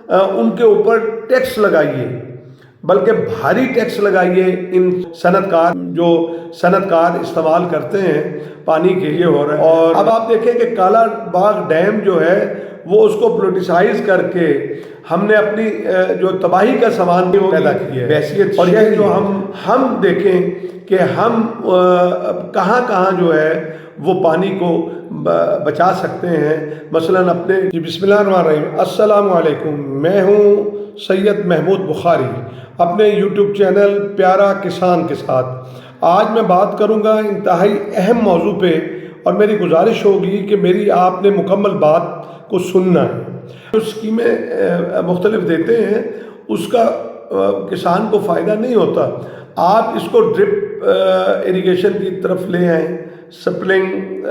ان کے اوپر ٹیکس لگائیے، بلکہ بھاری ٹیکس لگائیے ان صنعت کار استعمال کرتے ہیں پانی کے لیے ہو رہا ہے۔ اور اب آپ دیکھیں کہ کالا باغ ڈیم جو ہے وہ اس کو پولیٹیسائز کر کے ہم نے اپنی جو تباہی کا سامان پیدا کیا ہے حیثیت، اور یہ جو ہم دیکھیں کہ ہم کہاں کہاں جو ہے وہ پانی کو بچا سکتے ہیں، مثلاً اپنے بسم اللہ الرحمن الرحیم۔ السلام علیکم، میں ہوں سید محمود بخاری اپنے یوٹیوب چینل پیارا کسان کے ساتھ۔ آج میں بات کروں گا انتہائی اہم موضوع پہ، اور میری گزارش ہوگی کہ میری آپ نے مکمل بات کو سننا ہے۔ جو اسکیمیں مختلف دیتے ہیں اس کا کسان کو فائدہ نہیں ہوتا۔ آپ اس کو ڈرپ ایریگیشن کی طرف لے آئیں، سپلنگ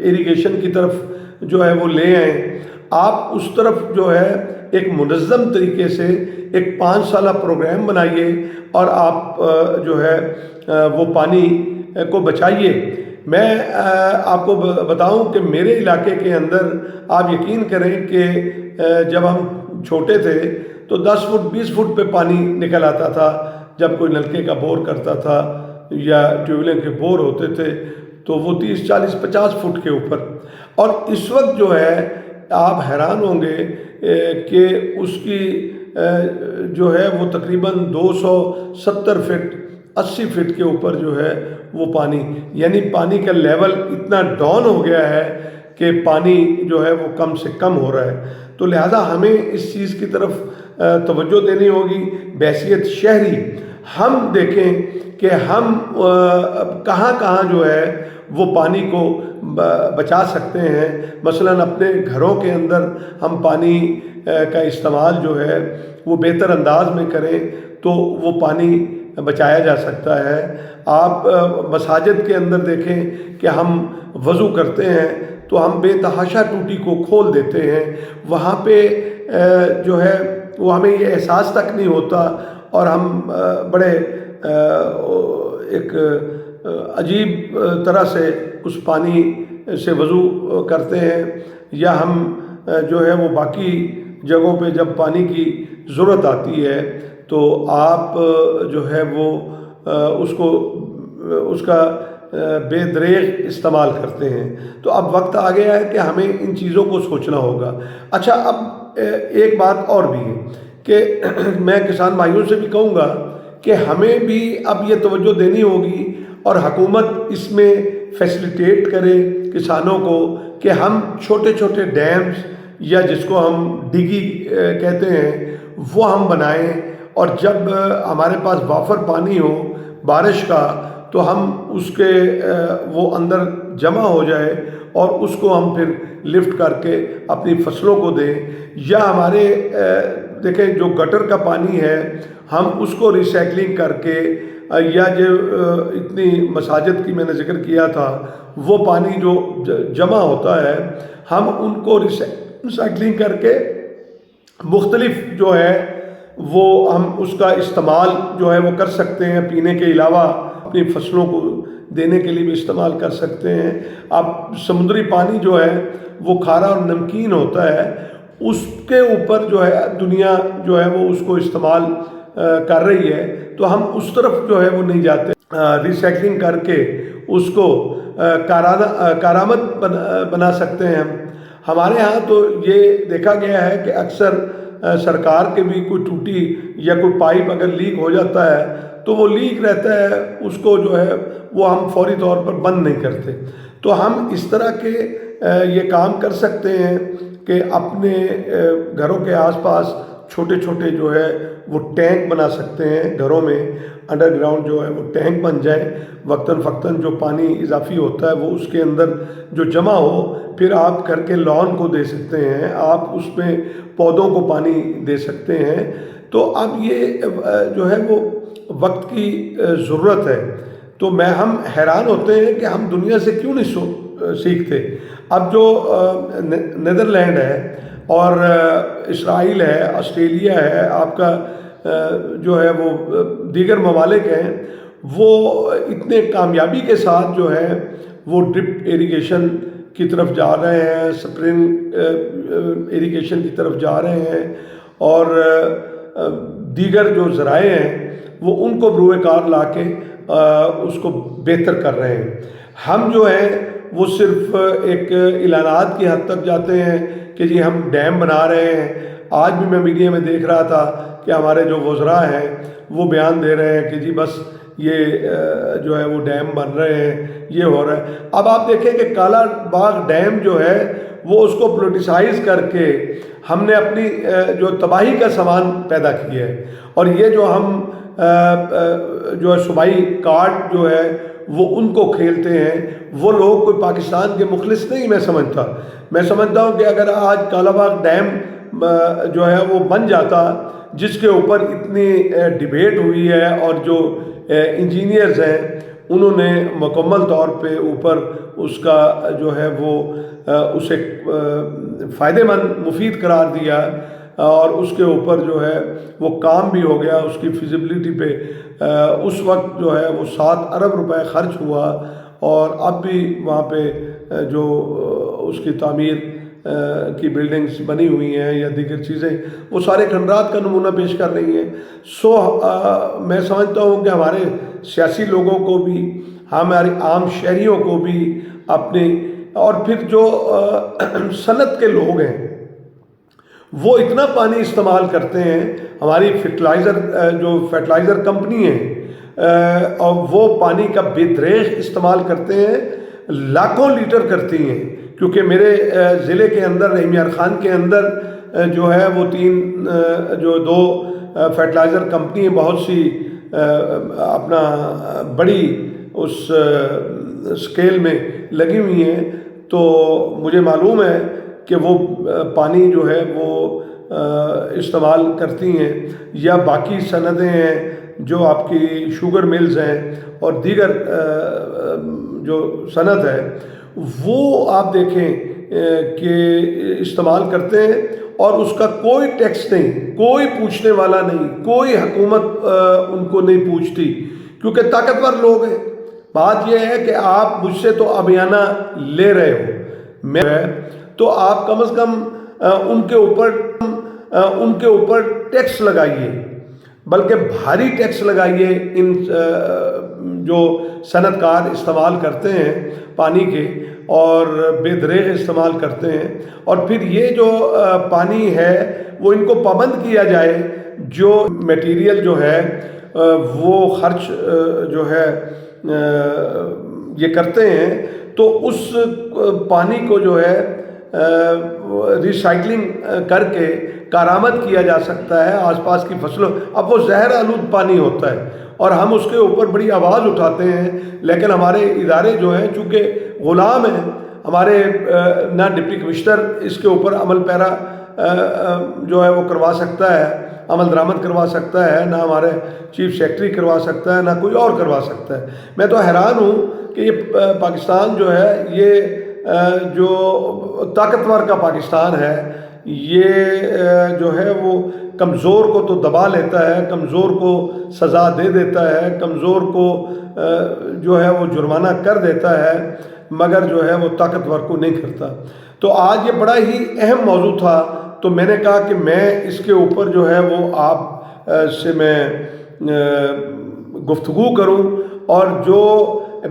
ایریگیشن کی طرف جو ہے وہ لے آئیں۔ آپ اس طرف جو ہے ایک منظم طریقے سے ایک 5 سالہ پروگرام بنائیے، اور آپ جو ہے وہ پانی کو بچائیے۔ میں آپ کو بتاؤں کہ میرے علاقے کے اندر آپ یقین کریں کہ جب ہم چھوٹے تھے تو 10 فٹ 20 فٹ پہ پانی نکل آتا تھا، جب کوئی نلکے کا بور کرتا تھا یا ٹیوبویل کے بور ہوتے تھے تو وہ 30 40 50 فٹ کے اوپر۔ اور اس وقت جو ہے آپ حیران ہوں گے کہ اس کی جو ہے وہ تقریباً 270 فٹ 80 فٹ کے اوپر جو ہے وہ پانی، یعنی پانی کا لیول اتنا ڈاؤن ہو گیا ہے کہ پانی جو ہے وہ کم سے کم ہو رہا ہے۔ تو لہٰذا ہمیں اس چیز کی طرف توجہ دینی ہوگی بحیثیت شہری۔ ہم دیکھیں کہ ہم کہاں کہاں جو ہے وہ پانی کو بچا سکتے ہیں، مثلاً اپنے گھروں کے اندر ہم پانی کا استعمال جو ہے وہ بہتر انداز میں کریں تو وہ پانی بچایا جا سکتا ہے۔ آپ مساجد کے اندر دیکھیں کہ ہم وضو کرتے ہیں تو ہم بے تحاشا ٹوٹی کو کھول دیتے ہیں، وہاں پہ جو ہے وہ ہمیں یہ احساس تک نہیں ہوتا، اور ہم بڑے ایک عجیب طرح سے اس پانی سے وضو کرتے ہیں، یا ہم جو ہے وہ باقی جگہوں پہ جب پانی کی ضرورت آتی ہے تو آپ جو ہے وہ اس کا بے دریغ استعمال کرتے ہیں۔ تو اب وقت آ گیا ہے کہ ہمیں ان چیزوں کو سوچنا ہوگا۔ اچھا، اب ایک بات اور بھی ہے کہ میں کسان بھائیوں سے بھی کہوں گا کہ ہمیں بھی اب یہ توجہ دینی ہوگی، اور حکومت اس میں فیسیلیٹیٹ کرے کسانوں کو کہ ہم چھوٹے چھوٹے ڈیمز، یا جس کو ہم ڈگی کہتے ہیں، وہ ہم بنائیں، اور جب ہمارے پاس وافر پانی ہو بارش کا تو ہم اس کے وہ اندر جمع ہو جائے، اور اس کو ہم پھر لفٹ کر کے اپنی فصلوں کو دیں۔ یا ہمارے دیکھیں جو گٹر کا پانی ہے ہم اس کو ریسائکلنگ کر کے، یا جو اتنی مساجد کی میں نے ذکر کیا تھا وہ پانی جو جمع ہوتا ہے ہم ان کو ریسائکلنگ کر کے مختلف جو ہے وہ ہم اس کا استعمال جو ہے وہ کر سکتے ہیں، پینے کے علاوہ اپنی فصلوں کو دینے کے لیے بھی استعمال کر سکتے ہیں۔ اب سمندری پانی جو ہے وہ کھارا اور نمکین ہوتا ہے، اس کے اوپر جو ہے دنیا جو ہے وہ اس کو استعمال کر رہی ہے، تو ہم اس طرف جو ہے وہ نہیں جاتے۔ ریسائکلنگ کر کے اس کو کارآمد بنا سکتے ہیں۔ ہمارے ہاں تو یہ دیکھا گیا ہے کہ اکثر سرکار کے بھی کوئی ٹوٹی یا کوئی پائپ اگر لیک ہو جاتا ہے تو وہ لیک رہتا ہے، اس کو جو ہے وہ ہم فوری طور پر بند نہیں کرتے۔ تو ہم اس طرح کے یہ کام کر سکتے ہیں کہ اپنے گھروں کے آس پاس چھوٹے چھوٹے جو ہے وہ ٹینک بنا سکتے ہیں، گھروں میں انڈر گراؤنڈ جو ہے وہ ٹینک بن جائے، وقتاً فقتاً جو پانی اضافی ہوتا ہے وہ اس کے اندر جو جمع ہو، پھر آپ کر کے لان کو دے سکتے ہیں، آپ اس میں پودوں کو پانی دے سکتے ہیں۔ تو اب یہ جو ہے وہ وقت کی ضرورت ہے۔ تو ہم حیران ہوتے ہیں کہ ہم دنیا سے کیوں نہیں سیکھتے۔ اب جو نیدرلینڈ ہے اور اسرائیل ہے، آسٹریلیا ہے، آپ کا جو ہے وہ دیگر ممالک ہیں، وہ اتنے کامیابی کے ساتھ جو ہے وہ ڈرپ ایریگیشن کی طرف جا رہے ہیں، اسپرنگ اریگیشن کی طرف جا رہے ہیں، اور دیگر جو ذرائع ہیں وہ ان کو بروئے کار لا کے اس کو بہتر کر رہے ہیں۔ ہم جو ہیں وہ صرف ایک اعلانات کی حد تک جاتے ہیں کہ جی ہم ڈیم بنا رہے ہیں۔ آج بھی میں میڈیا میں دیکھ رہا تھا کہ ہمارے جو وزراء ہیں وہ بیان دے رہے ہیں کہ جی بس یہ جو ہے وہ ڈیم بن رہے ہیں، یہ ہو رہا ہے۔ اب آپ دیکھیں کہ کالا باغ ڈیم جو ہے وہ اس کو پولیٹیسائز کر کے ہم نے اپنی جو تباہی کا سامان پیدا کیا ہے، اور یہ جو ہم جو ہے صوبائی کارڈ جو ہے وہ ان کو کھیلتے ہیں، وہ لوگ کوئی پاکستان کے مخلص نہیں میں سمجھتا ہوں کہ اگر آج کالا باغ ڈیم جو ہے وہ بن جاتا، جس کے اوپر اتنی ڈیبیٹ ہوئی ہے، اور جو انجینئرز ہیں انہوں نے مکمل طور پہ اوپر اس کا جو ہے وہ اسے فائدہ مند مفید قرار دیا، اور اس کے اوپر جو ہے وہ کام بھی ہو گیا اس کی فیزیبلٹی پہ۔ اس وقت جو ہے وہ 7 ارب روپے خرچ ہوا، اور اب بھی وہاں پہ جو اس کی تعمیر کی بلڈنگز بنی ہوئی ہیں یا دیگر چیزیں، وہ سارے کھنڈرات کا نمونہ پیش کر رہی ہیں۔ میں سمجھتا ہوں کہ ہمارے سیاسی لوگوں کو بھی، ہمارے عام شہریوں کو بھی اپنے، اور پھر جو صنعت کے لوگ ہیں وہ اتنا پانی استعمال کرتے ہیں، ہماری فرٹیلائزر کمپنی ہیں، اور وہ پانی کا بے دریغ استعمال کرتے ہیں، لاکھوں لیٹر کرتی ہیں، کیونکہ میرے ضلع کے اندر رحیم یار خان کے اندر جو ہے وہ 2 فرٹیلائزر کمپنی بہت سی اپنا بڑی اس سکیل میں لگی ہوئی ہیں، تو مجھے معلوم ہے کہ وہ پانی جو ہے وہ استعمال کرتی ہیں، یا باقی صنعتیں ہیں جو آپ کی شوگر ملز ہیں اور دیگر جو صنعت ہے وہ آپ دیکھیں کہ استعمال کرتے ہیں، اور اس کا کوئی ٹیکس نہیں، کوئی پوچھنے والا نہیں، کوئی حکومت ان کو نہیں پوچھتی، کیونکہ طاقتور لوگ ہیں۔ بات یہ ہے کہ آپ مجھ سے تو ابیانہ لے رہے ہو، تو آپ کم از کم ان کے اوپر ٹیکس لگائیے، بلکہ بھاری ٹیکس لگائیے ان جو صنعت کار استعمال کرتے ہیں پانی کے، اور بے دریغ استعمال کرتے ہیں، اور پھر یہ جو پانی ہے وہ ان کو پابند کیا جائے، جو میٹیریل جو ہے وہ خرچ جو ہے یہ کرتے ہیں، تو اس پانی کو جو ہے ریسائکلنگ کر کے کارآمد کیا جا سکتا ہے آس پاس کی فصلوں۔ اب وہ زہر آلود پانی ہوتا ہے، اور ہم اس کے اوپر بڑی آواز اٹھاتے ہیں، لیکن ہمارے ادارے جو ہیں چونکہ غلام ہیں، ہمارے نہ ڈپٹی کمشنر اس کے اوپر عمل پیرا جو ہے وہ کروا سکتا ہے، عمل درآمد کروا سکتا ہے، نہ ہمارے چیف سیکرٹری کروا سکتا ہے، نہ کوئی اور کروا سکتا ہے۔ میں تو حیران ہوں کہ یہ پاکستان جو ہے، یہ جو طاقتور کا پاکستان ہے، یہ جو ہے وہ کمزور کو تو دبا لیتا ہے، کمزور کو سزا دے دیتا ہے، کمزور کو جو ہے وہ جرمانہ کر دیتا ہے، مگر جو ہے وہ طاقتور کو نہیں کرتا۔ تو آج یہ بڑا ہی اہم موضوع تھا، تو میں نے کہا کہ میں اس کے اوپر جو ہے وہ آپ سے میں گفتگو کروں، اور جو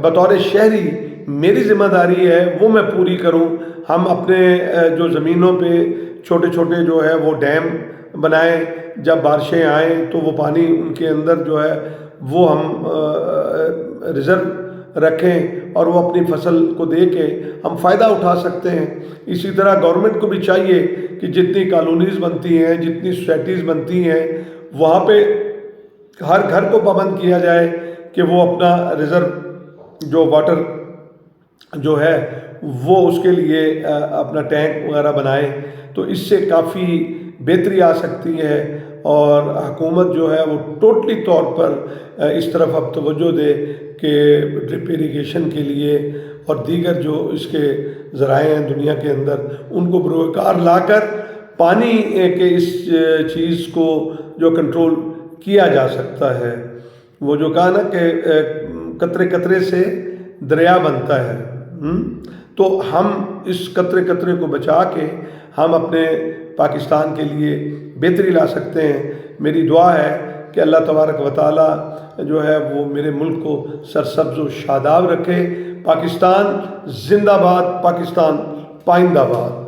بطور شہری میری ذمہ داری ہے وہ میں پوری کروں۔ ہم اپنے جو زمینوں پہ چھوٹے چھوٹے جو ہے وہ ڈیم بنائیں، جب بارشیں آئیں تو وہ پانی ان کے اندر جو ہے وہ ہم ریزرو رکھیں، اور وہ اپنی فصل کو دے کے ہم فائدہ اٹھا سکتے ہیں۔ اسی طرح گورنمنٹ کو بھی چاہیے کہ جتنی کالونیز بنتی ہیں، جتنی سوسائٹیز بنتی ہیں، وہاں پہ ہر گھر کو پابند کیا جائے کہ وہ اپنا ریزرو جو واٹر جو ہے وہ اس کے لیے اپنا ٹینک وغیرہ بنائے، تو اس سے کافی بہتری آ سکتی ہے، اور حکومت جو ہے وہ ٹوٹلی طور پر اس طرف اب توجہ دے کہ ڈرپ ایریگیشن کے لیے اور دیگر جو اس کے ذرائع ہیں دنیا کے اندر، ان کو بروئے کار لا کر پانی کے اس چیز کو جو کنٹرول کیا جا سکتا ہے۔ وہ جو کہا نا کہ قطرے قطرے سے دریا بنتا ہے، تو تو ہم اس قطرے قطرے کو بچا کے ہم اپنے پاکستان کے لیے بہتری لا سکتے ہیں۔ میری دعا ہے کہ اللہ تبارک و تعالیٰ جو ہے وہ میرے ملک کو سرسبز و شاداب رکھے۔ پاکستان زندہ باد، پاکستان پائندہ باد۔